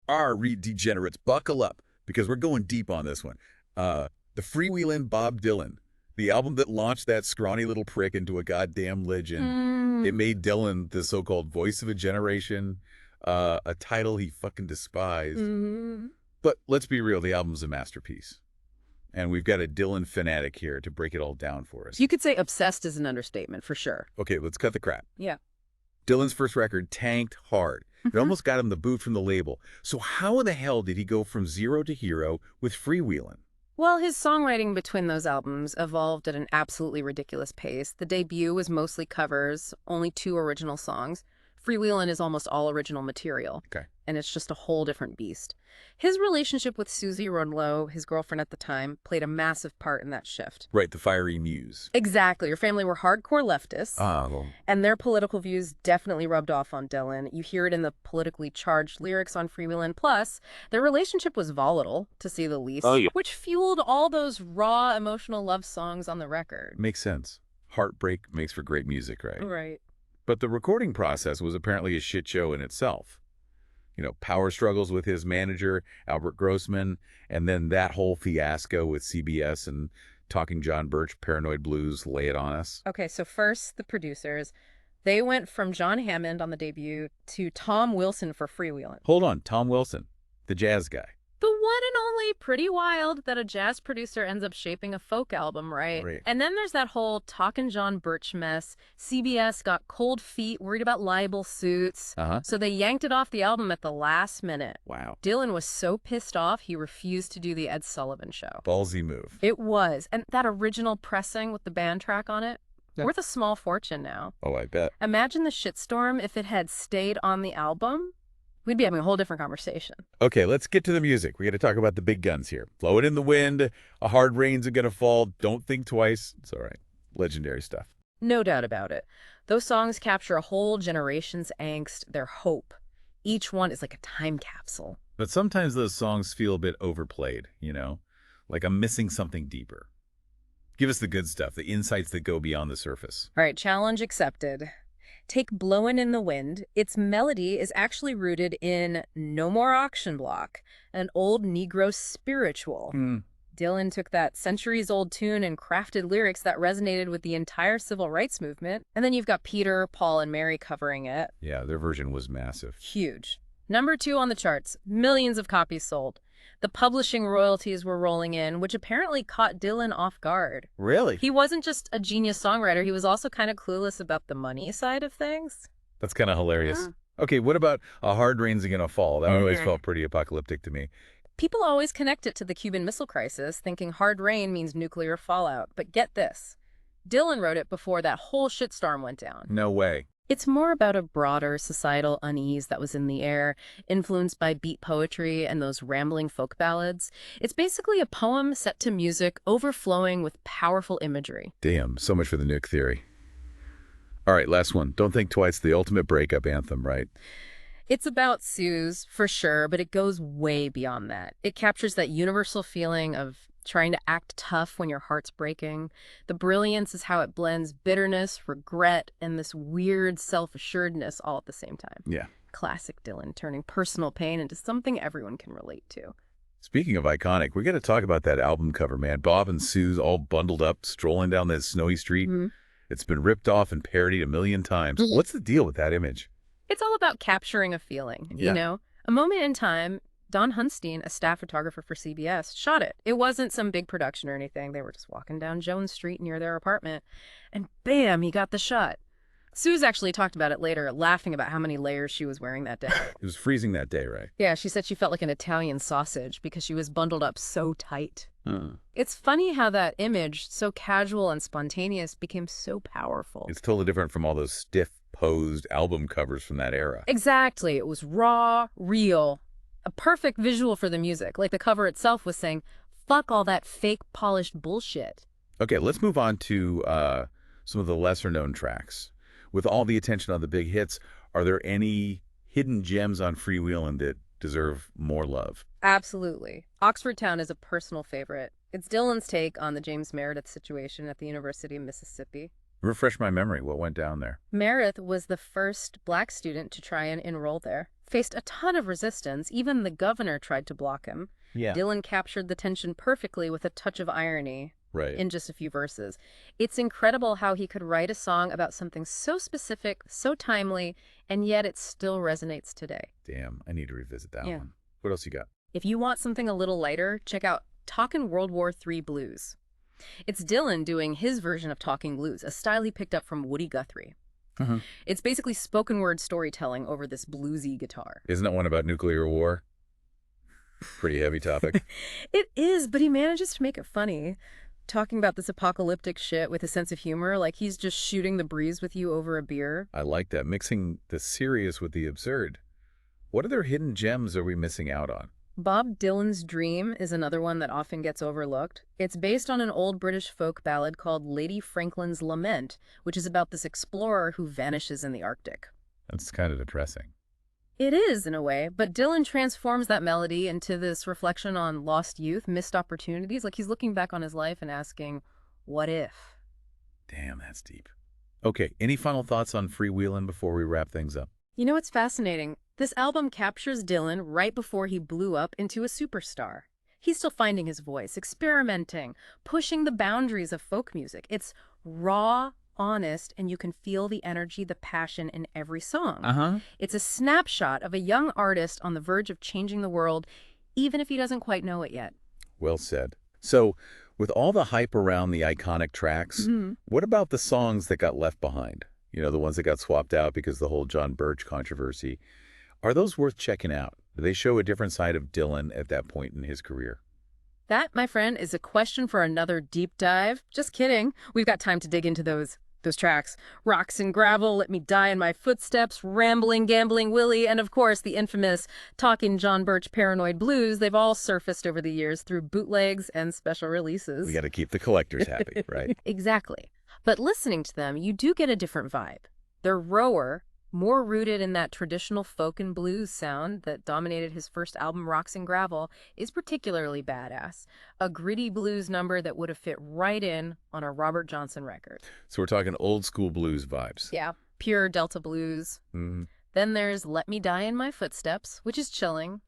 Degenerates, buckle up, because we're going deep on this one. The Freewheelin Bob Dylan, the album that launched that scrawny little prick into a goddamn legend. It made Dylan the so-called voice of a generation, a title he fucking despised. But let's be real, the album's a masterpiece. And we've got a Dylan fanatic here to break it all down for us. You could say obsessed is an understatement, for sure. Okay, let's cut the crap. Yeah. Dylan's first record tanked hard. It almost got him the boot from the label. So how in the hell did he go from zero to hero with Freewheelin'? Well, his songwriting between those albums evolved at an absolutely ridiculous pace. The debut was mostly covers, only 2 original songs. Freewheelin' is almost all original material. Okay. And it's just a whole different beast. His relationship with Susie Rundlow, his girlfriend at the time, played a massive part in that shift. Right, the fiery muse. Exactly. Her family were hardcore leftists. Well. And their political views definitely rubbed off on Dylan. You hear it in the politically charged lyrics on Freewheelin'. Plus, their relationship was volatile, to say the least, which fueled all those raw, emotional love songs on the record. Makes sense. Heartbreak makes for great music, right? Right. But the recording process was apparently a shit show in itself. You know, power struggles with his manager, Albert Grossman, and then that whole fiasco with CBS and Talking John Birch, Paranoid Blues, Lay It On Us. Okay, so first, the producers. They went from John Hammond on the debut to Tom Wilson for Freewheelin'. Hold on, Tom Wilson, the jazz guy. The one and only. Pretty wild that a jazz producer ends up shaping a folk album, right? And then there's that whole Talkin' John Birch mess. CBS got cold feet, worried about libel suits. So they yanked it off the album at the last minute. Wow. Dylan was so pissed off, he refused to do the Ed Sullivan Show. Ballsy move. It was. And that original pressing with the band track on it, worth a small fortune now. Oh, I bet. Imagine the shitstorm if it had stayed on the album. We'd be having a whole different conversation. Okay, let's get to the music. We got to talk about the big guns here. Blow It in the Wind, A Hard Rain's Gonna Fall, Don't Think Twice. It's all right. Legendary stuff. No doubt about it. Those songs capture a whole generation's angst, their hope. Each one is like a time capsule. But sometimes those songs feel a bit overplayed, you know? Like I'm missing something deeper. Give us the good stuff, the insights that go beyond the surface. All right, challenge accepted. Take Blowin' in the Wind. Its melody is actually rooted in No More Auction Block, an old Negro spiritual. Dylan took that centuries-old tune and crafted lyrics that resonated with the entire civil rights movement. And then you've got Peter, Paul, and Mary covering it. Yeah, their version was massive. Huge. Number 2 on the charts, millions of copies sold. The publishing royalties were rolling in, which apparently caught Dylan off guard. Really? He wasn't just a genius songwriter, he was also kind of clueless about the money side of things. That's kind of hilarious. Okay, what about A Hard Rain's Gonna Fall? That always felt pretty apocalyptic to me. People always connect it to the Cuban Missile Crisis, thinking hard rain means nuclear fallout. But get this, Dylan wrote it before that whole shitstorm went down. No way. It's more about a broader societal unease that was in the air, influenced by beat poetry and those rambling folk ballads. It's basically a poem set to music, overflowing with powerful imagery. Damn, so much for the nuke theory. All right, last one. Don't Think Twice, the ultimate breakup anthem, right? It's about Suze, for sure, but it goes way beyond that. It captures that universal feeling of trying to act tough when your heart's breaking. The brilliance is how it blends bitterness, regret, and this weird self-assuredness all at the same time. Yeah. Classic Dylan, turning personal pain into something everyone can relate to. Speaking of iconic, we got to talk about that album cover, man. Bob and Suze all bundled up, strolling down that snowy street. It's been ripped off and parodied a million times. What's the deal with that image? It's all about capturing a feeling, you know? A moment in time. Don Hunstein, a staff photographer for CBS, shot it. It wasn't some big production or anything. They were just walking down Jones Street near their apartment, and bam, he got the shot. Suze actually talked about it later, laughing about how many layers she was wearing that day. It was freezing that day, right? Yeah, she said she felt like an Italian sausage because she was bundled up so tight. It's funny how that image, so casual and spontaneous, became so powerful. It's totally different from all those stiff-posed album covers from that era. Exactly. It was raw, real. A perfect visual for the music, like the cover itself was saying, fuck all that fake polished bullshit. Okay, let's move on to some of the lesser-known tracks. With all the attention on the big hits, are there any hidden gems on Freewheelin' that deserve more love? Absolutely. Oxford Town is a personal favorite. It's Dylan's take on the James Meredith situation at the University of Mississippi. Refresh my memory. What went down there? Meredith was the first black student to try and enroll there. faced a ton of resistance. Even the governor tried to block him. Yeah. Dylan captured the tension perfectly with a touch of irony Right. in just a few verses. It's incredible how he could write a song about something so specific, so timely, and yet it still resonates today. Damn, I need to revisit that one. What else you got? If you want something a little lighter, check out Talkin' World War III Blues. It's Dylan doing his version of talking blues, a style he picked up from Woody Guthrie. It's basically spoken word storytelling over this bluesy guitar. Isn't it one about nuclear war? Pretty heavy topic. It is, but he manages to make it funny. Talking about this apocalyptic shit with a sense of humor, like he's just shooting the breeze with you over a beer. I like that, mixing the serious with the absurd. What other hidden gems are we missing out on? Bob Dylan's Dream is another one that often gets overlooked. It's based on an old British folk ballad called Lady Franklin's Lament, which is about this explorer who vanishes in the Arctic. That's kind of depressing. It is, in a way, but Dylan transforms that melody into this reflection on lost youth, missed opportunities. Like he's looking back on his life and asking, what if? Damn, that's deep. Okay, any final thoughts on Freewheelin' before we wrap things up? You know what's fascinating? This album captures Dylan right before he blew up into a superstar. He's still finding his voice, experimenting, pushing the boundaries of folk music. It's raw, honest, and you can feel the energy, the passion in every song. It's a snapshot of a young artist on the verge of changing the world, even if he doesn't quite know it yet. Well said. So, with all the hype around the iconic tracks, what about the songs that got left behind? You know, the ones that got swapped out because of the whole John Birch controversy. Are those worth checking out? Do they show a different side of Dylan at that point in his career? That, my friend, is a question for another deep dive. Just kidding. We've got time to dig into those tracks. Rocks and Gravel, Let Me Die in My Footsteps, Rambling, Gambling Willie, and of course the infamous Talking John Birch Paranoid Blues. They've all surfaced over the years through bootlegs and special releases. We got to keep the collectors happy, right? Exactly. But listening to them, you do get a different vibe. They're rawer, more rooted in that traditional folk and blues sound that dominated his first album, Rocks and Gravel, is particularly badass. A gritty blues number that would have fit right in on a Robert Johnson record. So we're talking old school blues vibes. Yeah, pure Delta blues. Then there's Let Me Die in My Footsteps, which is chilling.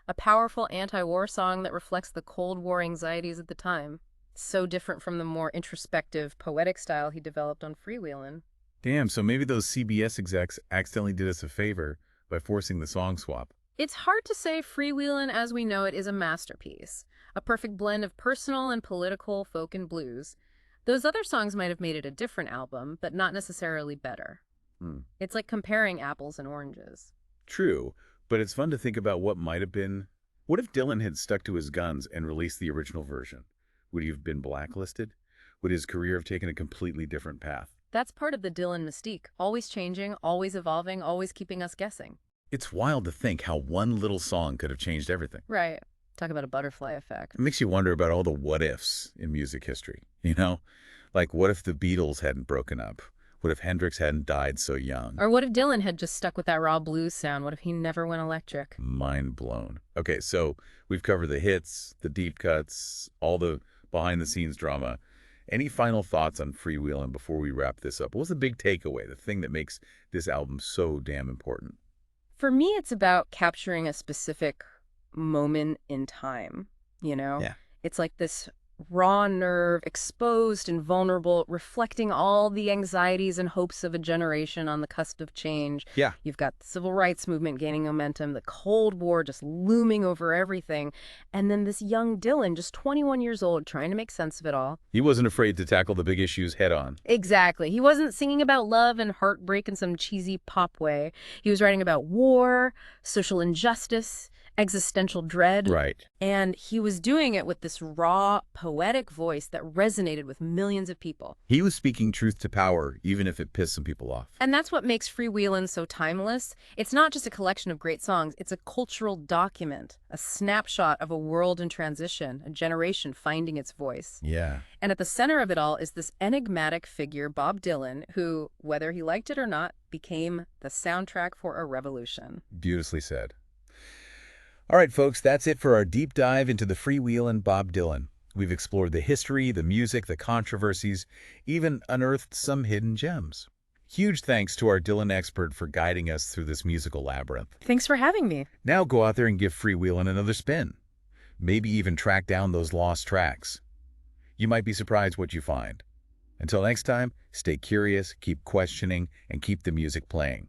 A powerful anti-war song that reflects the Cold War anxieties at the time. So different from the more introspective, poetic style he developed on Freewheelin'. Damn, so maybe those CBS execs accidentally did us a favor by forcing the song swap. It's hard to say Freewheelin' as we know it is a masterpiece, a perfect blend of personal and political folk and blues. Those other songs might have made it a different album, but not necessarily better. It's like comparing apples and oranges. True, but it's fun to think about what might have been. What if Dylan had stuck to his guns and released the original version? Would he have been blacklisted? Would his career have taken a completely different path? That's part of the Dylan mystique. Always changing, always evolving, always keeping us guessing. It's wild to think how one little song could have changed everything. Right. Talk about a butterfly effect. It makes you wonder about all the what-ifs in music history, you know? Like, what if the Beatles hadn't broken up? What if Hendrix hadn't died so young? Or what if Dylan had just stuck with that raw blues sound? What if he never went electric? Mind blown. Okay, so we've covered the hits, the deep cuts, all the behind-the-scenes drama. Any final thoughts on Freewheelin' before we wrap this up? What's the big takeaway, the thing that makes this album so damn important? For me, it's about capturing a specific moment in time, you know? Yeah. It's like this raw nerve, exposed and vulnerable, reflecting all the anxieties and hopes of a generation on the cusp of change. Yeah. You've got the civil rights movement gaining momentum, the Cold War just looming over everything, and then this young Dylan, just 21 years old, trying to make sense of it all. He wasn't afraid to tackle the big issues head on. Exactly. He wasn't singing about love and heartbreak in some cheesy pop way. He was writing about war, social injustice, existential dread. Right. And he was doing it with this raw, poetic voice that resonated with millions of people. He was speaking truth to power, even if it pissed some people off. And that's what makes Freewheelin' so timeless. It's not just a collection of great songs. It's a cultural document, a snapshot of a world in transition, a generation finding its voice. Yeah. And at the center of it all is this enigmatic figure, Bob Dylan, who, whether he liked it or not, became the soundtrack for a revolution. Beautifully said. All right, folks, that's it for our deep dive into the Freewheelin' Bob Dylan. We've explored the history, the music, the controversies, even unearthed some hidden gems. Huge thanks to our Dylan expert for guiding us through this musical labyrinth. Thanks for having me. Now go out there and give Freewheelin another spin. Maybe even track down those lost tracks. You might be surprised what you find. Until next time, stay curious, keep questioning, and keep the music playing.